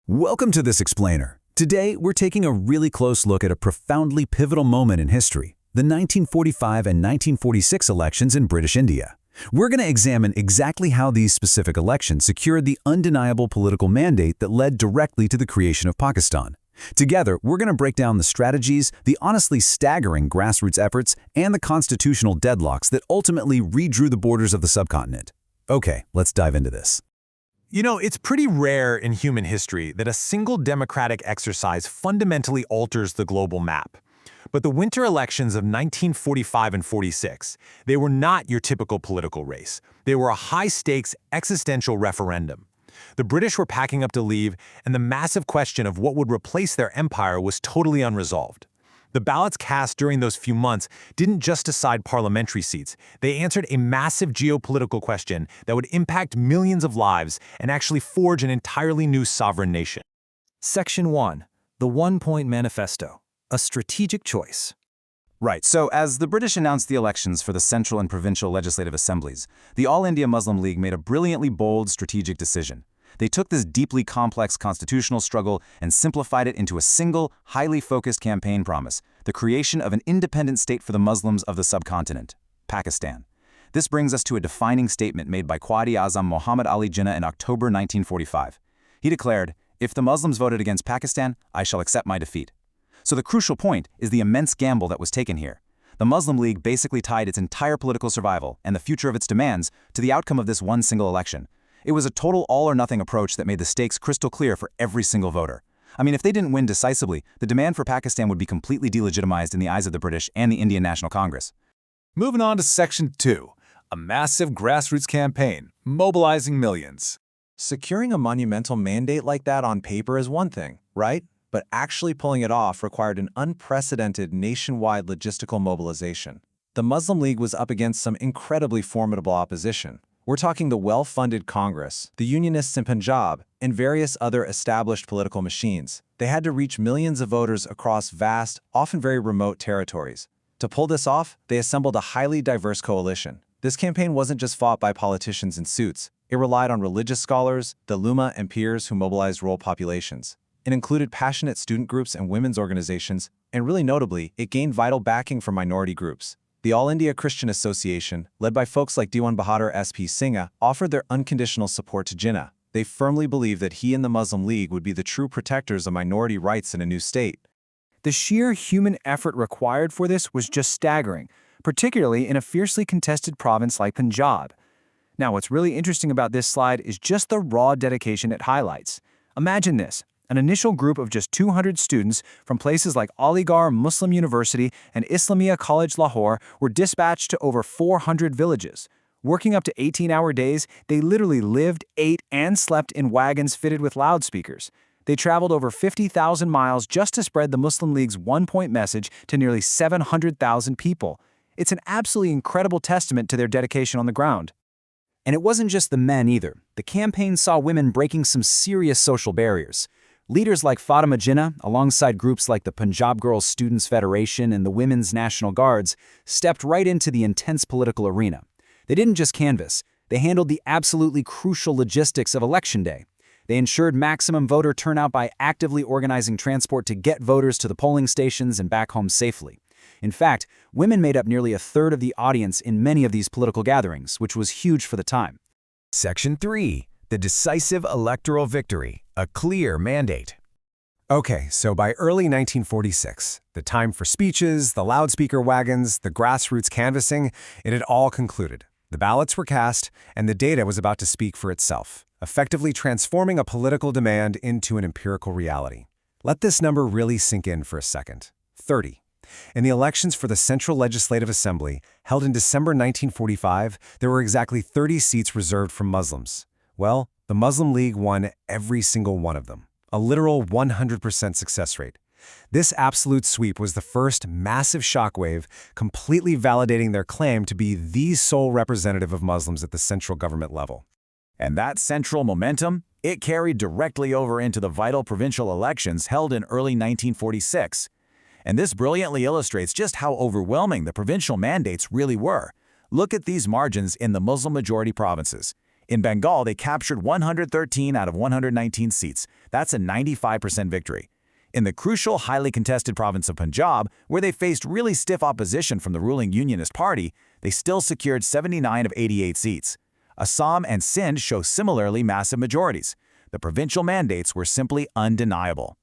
Welcome to this explainer. Today, we're taking a really close look at a profoundly pivotal moment in history, the 1945 and 1946 elections in British India. We're going to examine exactly how these specific elections secured the undeniable political mandate that led directly to the creation of Pakistan. Together, we're going to break down the strategies, the honestly staggering grassroots efforts, and the constitutional deadlocks that ultimately redrew the borders of the subcontinent. Okay, let's dive into this. You know, it's pretty rare in human history that a single democratic exercise fundamentally alters the global map. But the winter elections of 1945 and 46, they were not your typical political race. They were a high-stakes existential referendum. The British were packing up to leave, and the massive question of what would replace their empire was totally unresolved. The ballots cast during those few months didn't just decide parliamentary seats. They answered a massive geopolitical question that would impact millions of lives and actually forge an entirely new sovereign nation. Section 1. The One-Point Manifesto. A strategic choice. Right, so as the British announced the elections for the central and provincial legislative assemblies, the All India Muslim League made a brilliantly bold strategic decision. They took this deeply complex constitutional struggle and simplified it into a single, highly focused campaign promise, the creation of an independent state for the Muslims of the subcontinent, Pakistan. This brings us to a defining statement made by Quaid-e-Azam Muhammad Ali Jinnah in October 1945. He declared, "If the Muslims voted against Pakistan, I shall accept my defeat." So the crucial point is the immense gamble that was taken here. The Muslim League basically tied its entire political survival and the future of its demands to the outcome of this one single election. It was a total all-or-nothing approach that made the stakes crystal clear for every single voter. I mean, if they didn't win decisively, the demand for Pakistan would be completely delegitimized in the eyes of the British and the Indian National Congress. Moving on to Section 2, a massive grassroots campaign, mobilizing millions. Securing a monumental mandate like that on paper is one thing, right? But actually pulling it off required an unprecedented nationwide logistical mobilization. The Muslim League was up against some incredibly formidable opposition. We're talking the well-funded Congress, the Unionists in Punjab, and various other established political machines. They had to reach millions of voters across vast, often very remote territories. To pull this off, they assembled a highly diverse coalition. This campaign wasn't just fought by politicians in suits. It relied on religious scholars, the ulama and peers who mobilized rural populations. It included passionate student groups and women's organizations, and really notably, it gained vital backing from minority groups. The All India Christian Association, led by folks like Diwan Bahadur S.P. Singh, offered their unconditional support to Jinnah. They firmly believed that he and the Muslim League would be the true protectors of minority rights in a new state. The sheer human effort required for this was just staggering, particularly in a fiercely contested province like Punjab. Now, what's really interesting about this slide is just the raw dedication it highlights. Imagine this. An initial group of just 200 students from places like Aligarh Muslim University and Islamia College Lahore were dispatched to over 400 villages. Working up to 18-hour days, they literally lived, ate, and slept in wagons fitted with loudspeakers. They traveled over 50,000 miles just to spread the Muslim League's one-point message to nearly 700,000 people. It's an absolutely incredible testament to their dedication on the ground. And it wasn't just the men either. The campaign saw women breaking some serious social barriers. Leaders like Fatima Jinnah, alongside groups like the Punjab Girls Students Federation and the Women's National Guards, stepped right into the intense political arena. They didn't just canvass, they handled the absolutely crucial logistics of Election Day. They ensured maximum voter turnout by actively organizing transport to get voters to the polling stations and back home safely. In fact, women made up nearly a third of the audience in many of these political gatherings, which was huge for the time. Section 3. The decisive electoral victory, a clear mandate. Okay, so by early 1946, the time for speeches, the loudspeaker wagons, the grassroots canvassing, it had all concluded. The ballots were cast, and the data was about to speak for itself, effectively transforming a political demand into an empirical reality. Let this number really sink in for a second. 30. In the elections for the Central Legislative Assembly, held in December 1945, there were exactly 30 seats reserved for Muslims. Well, the Muslim League won every single one of them, a literal 100% success rate. This absolute sweep was the first massive shockwave, completely validating their claim to be the sole representative of Muslims at the central government level. And that central momentum, it carried directly over into the vital provincial elections held in early 1946. And this brilliantly illustrates just how overwhelming the provincial mandates really were. Look at these margins in the Muslim-majority provinces. In Bengal, they captured 113 out of 119 seats. That's a 95% victory. In the crucial, highly contested province of Punjab, where they faced really stiff opposition from the ruling Unionist Party, they still secured 79 of 88 seats. Assam and Sindh show similarly massive majorities. The provincial mandates were simply undeniable.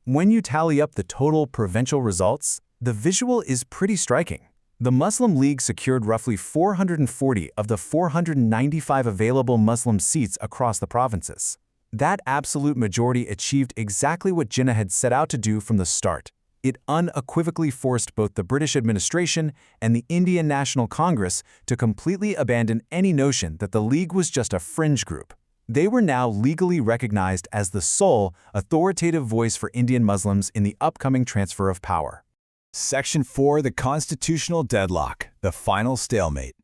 When you tally up the total provincial results, the visual is pretty striking. The Muslim League secured roughly 440 of the 495 available Muslim seats across the provinces. That absolute majority achieved exactly what Jinnah had set out to do from the start. It unequivocally forced both the British administration and the Indian National Congress to completely abandon any notion that the League was just a fringe group. They were now legally recognized as the sole, authoritative voice for Indian Muslims in the upcoming transfer of power. Section 4, the constitutional deadlock, the final stalemate.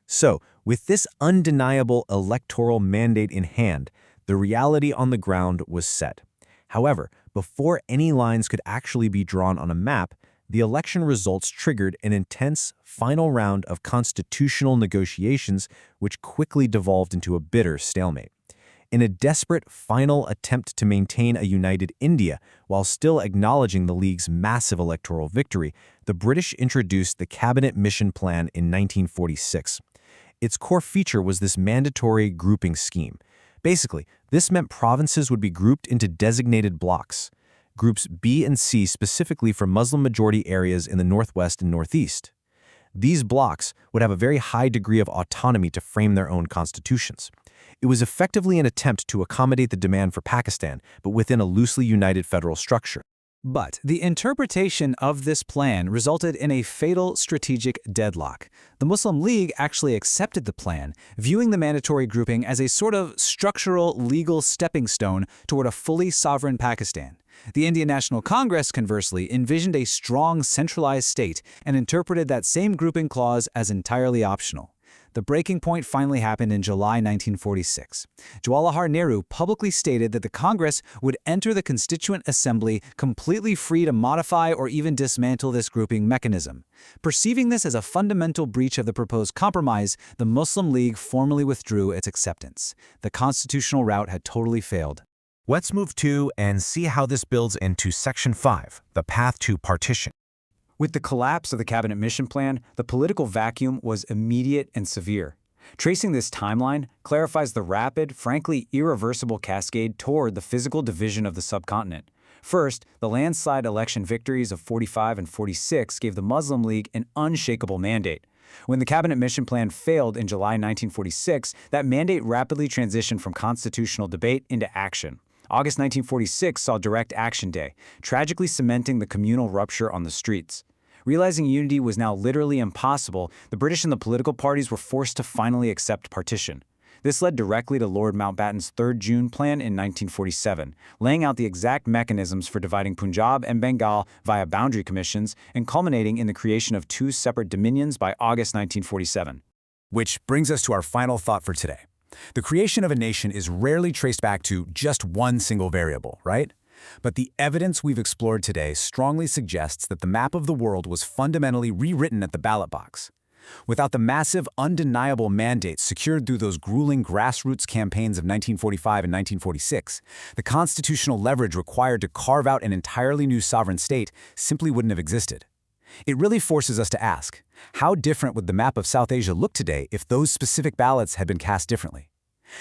So, with this undeniable electoral mandate in hand, the reality on the ground was set. However, before any lines could actually be drawn on a map, the election results triggered an intense final round of constitutional negotiations which quickly devolved into a bitter stalemate. In a desperate final attempt to maintain a united India while still acknowledging the League's massive electoral victory, the British introduced the Cabinet Mission Plan in 1946. Its core feature was this mandatory grouping scheme. Basically, this meant provinces would be grouped into designated blocks, groups B and C specifically for Muslim-majority areas in the northwest and northeast. These blocks would have a very high degree of autonomy to frame their own constitutions. It was effectively an attempt to accommodate the demand for Pakistan, but within a loosely united federal structure. But the interpretation of this plan resulted in a fatal strategic deadlock. The Muslim League actually accepted the plan, viewing the mandatory grouping as a sort of structural legal stepping stone toward a fully sovereign Pakistan. The Indian National Congress, conversely, envisioned a strong centralized state and interpreted that same grouping clause as entirely optional. The breaking point finally happened in July 1946. Jawaharlal Nehru publicly stated that the Congress would enter the Constituent Assembly completely free to modify or even dismantle this grouping mechanism. Perceiving this as a fundamental breach of the proposed compromise, the Muslim League formally withdrew its acceptance. The constitutional route had totally failed. Let's move to and see how this builds into Section 5, the path to partition. With the collapse of the Cabinet Mission Plan, the political vacuum was immediate and severe. Tracing this timeline clarifies the rapid, frankly irreversible cascade toward the physical division of the subcontinent. First, the landslide election victories of 45 and 46 gave the Muslim League an unshakable mandate. When the Cabinet Mission Plan failed in July 1946, that mandate rapidly transitioned from constitutional debate into action. August 1946 saw Direct Action Day, tragically cementing the communal rupture on the streets. Realizing unity was now literally impossible, the British and the political parties were forced to finally accept partition. This led directly to Lord Mountbatten's 3rd June Plan in 1947, laying out the exact mechanisms for dividing Punjab and Bengal via boundary commissions and culminating in the creation of 2 separate dominions by August 1947. Which brings us to our final thought for today. The creation of a nation is rarely traced back to just one single variable, right? But the evidence we've explored today strongly suggests that the map of the world was fundamentally rewritten at the ballot box. Without the massive, undeniable mandates secured through those grueling grassroots campaigns of 1945 and 1946, the constitutional leverage required to carve out an entirely new sovereign state simply wouldn't have existed. It really forces us to ask, how different would the map of South Asia look today if those specific ballots had been cast differently?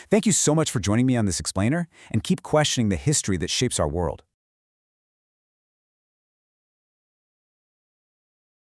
Thank you so much for joining me on this explainer, and keep questioning the history that shapes our world.